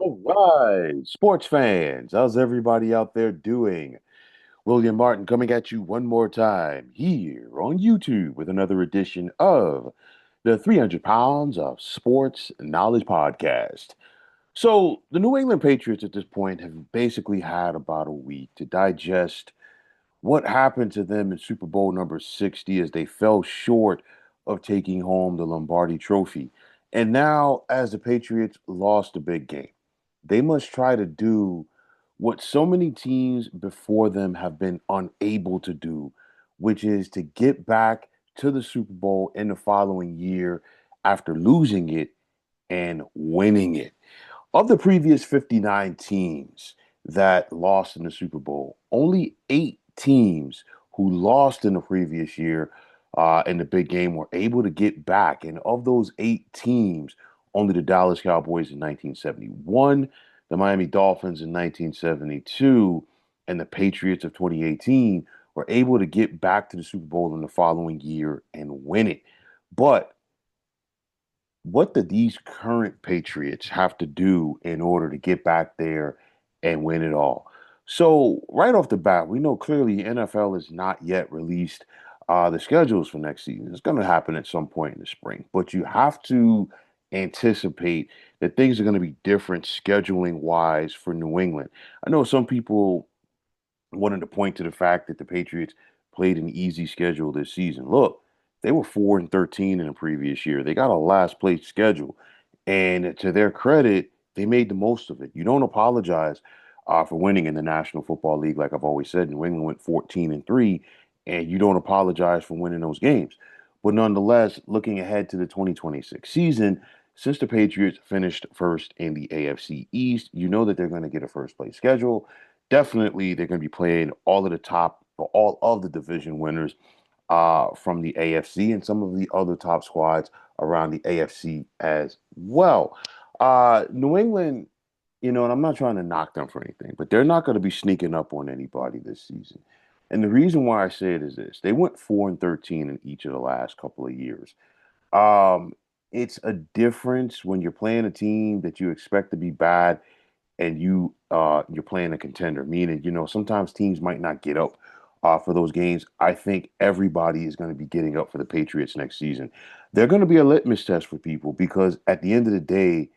All right, sports fans, how's everybody out there doing? William Martin coming at you one more time here on YouTube with another edition of the 300 Pounds of Sports Knowledge Podcast. So, the New England Patriots at this point have basically had about a week to digest what happened to them in Super Bowl number 60 as they fell short of taking home the Lombardi Trophy. And now, as the Patriots lost a big game, they must try to do what so many teams before them have been unable to do, which is to get back to the Super Bowl in the following year after losing it and winning it. Of the previous 59 teams that lost in the Super Bowl, only 8 teams who lost in the previous year in the big game were able to get back. And of those 8 teams, only the Dallas Cowboys in 1971, the Miami Dolphins in 1972, and the Patriots of 2018 were able to get back to the Super Bowl in the following year and win it. But what do these current Patriots have to do in order to get back there and win it all? So, right off the bat, we know clearly NFL has not yet released the schedules for next season. It's going to happen at some point in the spring, but you have to anticipate that things are going to be different scheduling wise for New England. I know some people wanted to point to the fact that the Patriots played an easy schedule this season. Look, they were 4-13 in the previous year. They got a last place schedule. And to their credit, they made the most of it. You don't apologize for winning in the National Football League, like I've always said. New England went 14-3, and you don't apologize for winning those games. But nonetheless, looking ahead to the 2026 season, since the Patriots finished first in the AFC East, you know that they're going to get a first place schedule. Definitely, they're going to be playing all of the top, or all of the division winners from the AFC and some of the other top squads around the AFC as well. New England, and I'm not trying to knock them for anything, but they're not going to be sneaking up on anybody this season. And the reason why I say it is this: they went 4-13 in each of the last couple of years. Um, it's a difference when you're playing a team that you expect to be bad and you're playing a contender, meaning sometimes teams might not get up for those games. I think everybody is going to be getting up for the Patriots next season. They're going to be a litmus test for people because at the end of the day,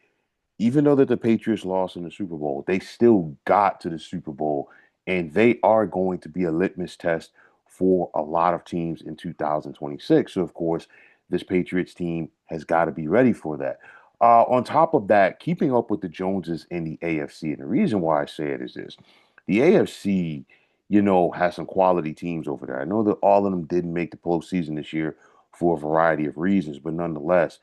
even though that the Patriots lost in the Super Bowl, they still got to the Super Bowl, and they are going to be a litmus test for a lot of teams in 2026. So, of course, this Patriots team has got to be ready for that. On top of that, keeping up with the Joneses in the AFC, and the reason why I say it is this: the AFC, has some quality teams over there. I know that all of them didn't make the postseason this year for a variety of reasons, but nonetheless,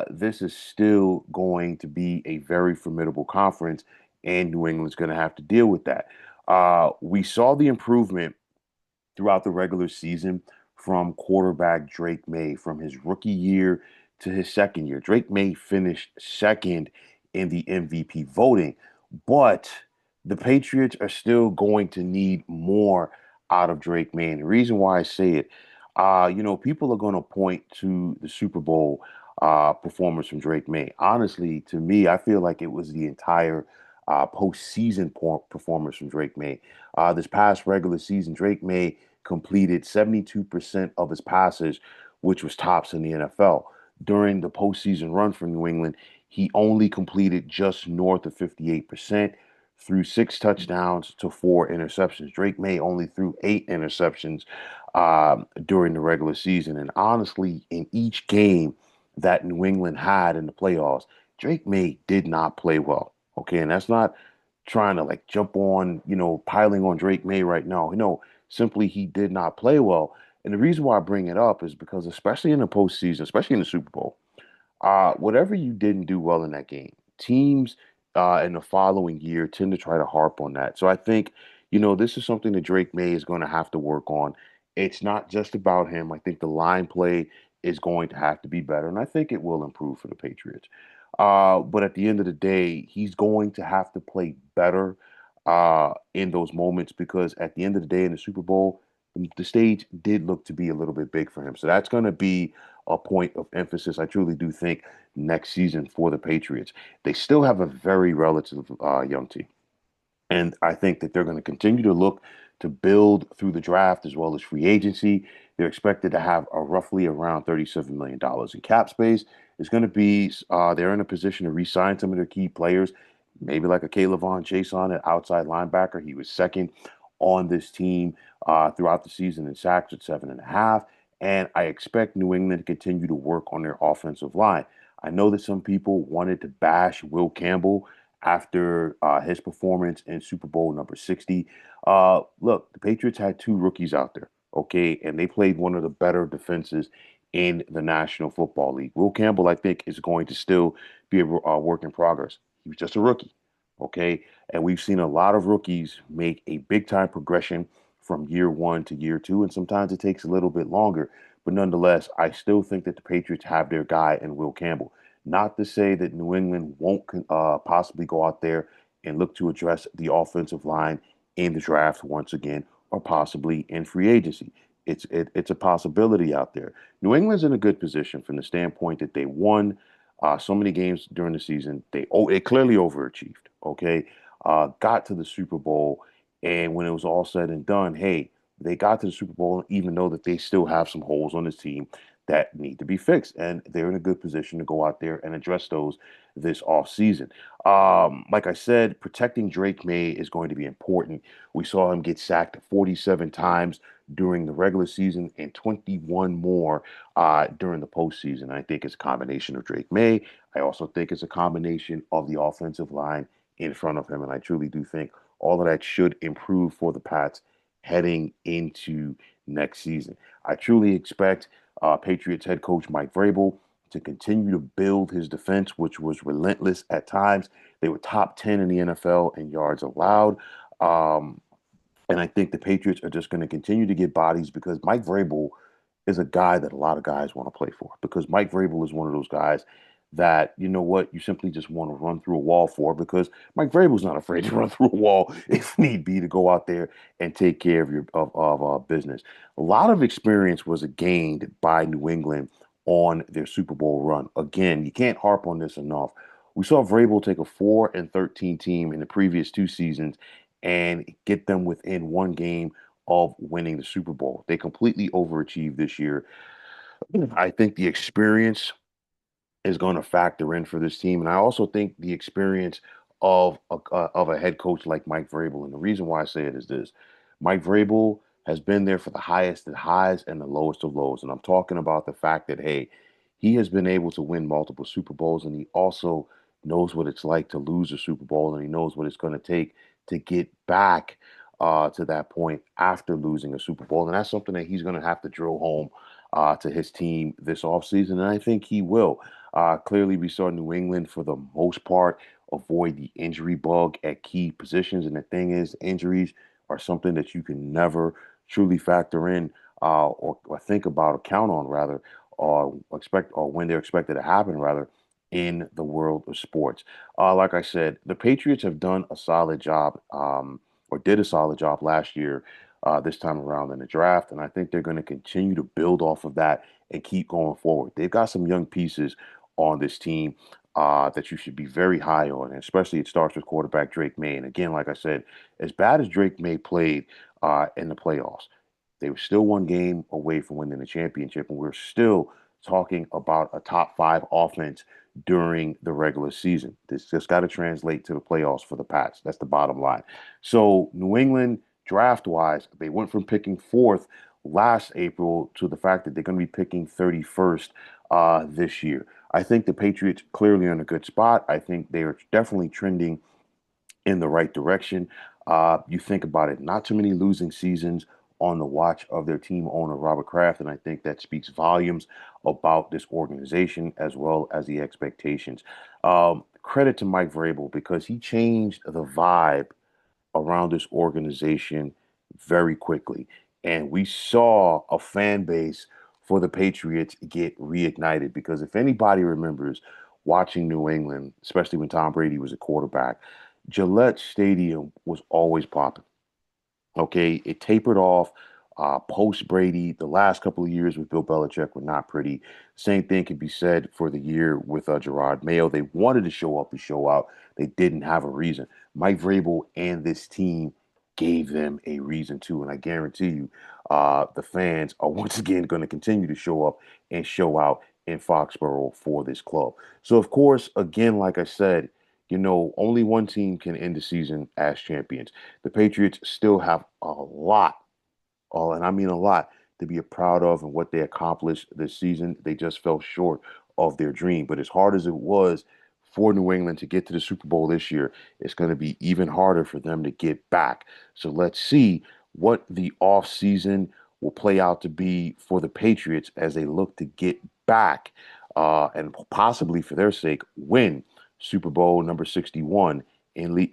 this is still going to be a very formidable conference, and New England's going to have to deal with that. We saw the improvement throughout the regular season from quarterback Drake May from his rookie year to his second year. Drake May finished second in the MVP voting, but the Patriots are still going to need more out of Drake May. And the reason why I say it, people are going to point to the Super Bowl performance from Drake May. Honestly, to me, I feel like it was the entire postseason performance from Drake May. This past regular season, Drake May completed 72% of his passes, which was tops in the NFL. During the postseason run for New England, he only completed just north of 58%, threw 6 touchdowns to 4 interceptions. Drake May only threw 8 interceptions during the regular season. And honestly, in each game that New England had in the playoffs, Drake May did not play well. Okay. And that's not trying to like jump on, piling on Drake May right now. Simply he did not play well. And the reason why I bring it up is because, especially in the postseason, especially in the Super Bowl, whatever you didn't do well in that game, teams in the following year tend to try to harp on that. So I think, this is something that Drake May is going to have to work on. It's not just about him. I think the line play is going to have to be better, and I think it will improve for the Patriots. But at the end of the day, he's going to have to play better in those moments because at the end of the day in the Super Bowl, the stage did look to be a little bit big for him. So that's going to be a point of emphasis. I truly do think next season for the Patriots. They still have a very relative young team. And I think that they're going to continue to look to build through the draft as well as free agency. They're expected to have a roughly around $37 million dollars in cap space. It's going to be, they're in a position to re-sign some of their key players, maybe like a Kayvon Chason, an outside linebacker. He was second on this team throughout the season in sacks at 7.5. And I expect New England to continue to work on their offensive line. I know that some people wanted to bash Will Campbell after his performance in Super Bowl number 60. Look, the Patriots had two rookies out there, okay, and they played one of the better defenses in the National Football League. Will Campbell, I think, is going to still be a work in progress. He was just a rookie, okay, and we've seen a lot of rookies make a big time progression from year one to year two, and sometimes it takes a little bit longer. But nonetheless, I still think that the Patriots have their guy in Will Campbell. Not to say that New England won't possibly go out there and look to address the offensive line in the draft once again, or possibly in free agency. It's a possibility out there. New England's in a good position from the standpoint that they won so many games during the season. They clearly overachieved. Okay, got to the Super Bowl, and when it was all said and done, hey, they got to the Super Bowl, even though that they still have some holes on this team that need to be fixed. And they're in a good position to go out there and address those this offseason. Like I said, protecting Drake May is going to be important. We saw him get sacked 47 times during the regular season and 21 more during the postseason. I think it's a combination of Drake May. I also think it's a combination of the offensive line in front of him. And I truly do think all of that should improve for the Pats heading into next season. I truly expect Patriots head coach Mike Vrabel to continue to build his defense, which was relentless at times. They were top 10 in the NFL in yards allowed. Um, and I think the Patriots are just going to continue to get bodies because Mike Vrabel is a guy that a lot of guys want to play for. Because Mike Vrabel is one of those guys that, you know what, you simply just want to run through a wall for because Mike Vrabel's not afraid to run through a wall if need be to go out there and take care of your business. A lot of experience was gained by New England on their Super Bowl run. Again, you can't harp on this enough. We saw Vrabel take a 4-13 team in the previous two seasons and get them within one game of winning the Super Bowl. They completely overachieved this year. I think the experience is going to factor in for this team, and I also think the experience of a head coach like Mike Vrabel. And the reason why I say it is this: Mike Vrabel has been there for the highest of highs and the lowest of lows, and I'm talking about the fact that hey, he has been able to win multiple Super Bowls, and he also knows what it's like to lose a Super Bowl, and he knows what it's going to take to get back to that point after losing a Super Bowl. And that's something that he's going to have to drill home to his team this offseason. And I think he will. Clearly, we saw New England, for the most part, avoid the injury bug at key positions. And the thing is, injuries are something that you can never truly factor in or think about or count on, rather, or expect or when they're expected to happen, rather, in the world of sports. Like I said, the Patriots have done a solid job. Or did a solid job last year, this time around in the draft. And I think they're going to continue to build off of that and keep going forward. They've got some young pieces on this team that you should be very high on, and especially it starts with quarterback Drake May. And again, like I said, as bad as Drake May played in the playoffs, they were still one game away from winning the championship, and we're still talking about a top five offense during the regular season. This just got to translate to the playoffs for the Pats. That's the bottom line. So, New England, draft wise, they went from picking fourth last April to the fact that they're going to be picking 31st this year. I think the Patriots clearly are in a good spot. I think they are definitely trending in the right direction. You think about it, not too many losing seasons on the watch of their team owner, Robert Kraft, and I think that speaks volumes about this organization as well as the expectations. Credit to Mike Vrabel because he changed the vibe around this organization very quickly. And we saw a fan base for the Patriots get reignited because if anybody remembers watching New England, especially when Tom Brady was a quarterback, Gillette Stadium was always popping. Okay, it tapered off Post Brady, the last couple of years with Bill Belichick were not pretty. Same thing can be said for the year with Gerard Mayo. They wanted to show up and show out. They didn't have a reason. Mike Vrabel and this team gave them a reason to, and I guarantee you, the fans are once again going to continue to show up and show out in Foxborough for this club. So, of course, again, like I said, only one team can end the season as champions. The Patriots still have a lot, and I mean a lot, to be proud of and what they accomplished this season. They just fell short of their dream. But as hard as it was for New England to get to the Super Bowl this year, it's going to be even harder for them to get back. So let's see what the offseason will play out to be for the Patriots as they look to get back and possibly, for their sake, win Super Bowl number 61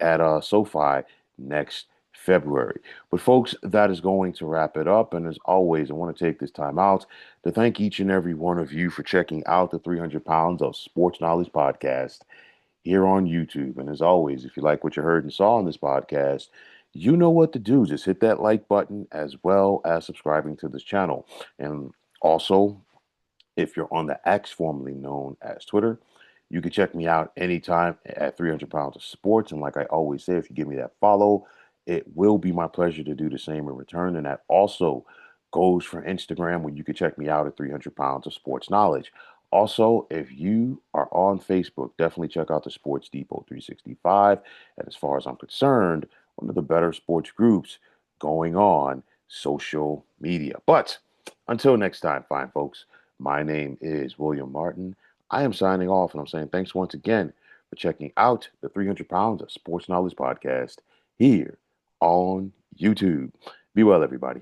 at SoFi next February. But, folks, that is going to wrap it up. And as always, I want to take this time out to thank each and every one of you for checking out the 300 Pounds of Sports Knowledge podcast here on YouTube. And as always, if you like what you heard and saw on this podcast, you know what to do. Just hit that like button as well as subscribing to this channel. And also, if you're on the X, formerly known as Twitter, you can check me out anytime at 300 Pounds of Sports. And like I always say, if you give me that follow, it will be my pleasure to do the same in return. And that also goes for Instagram, where you can check me out at 300 Pounds of Sports Knowledge. Also, if you are on Facebook, definitely check out the Sports Depot 365. And as far as I'm concerned, one of the better sports groups going on social media. But until next time, fine folks, my name is William Martin. I am signing off, and I'm saying thanks once again for checking out the 300 Pounds of Sports Knowledge podcast here on YouTube. Be well, everybody.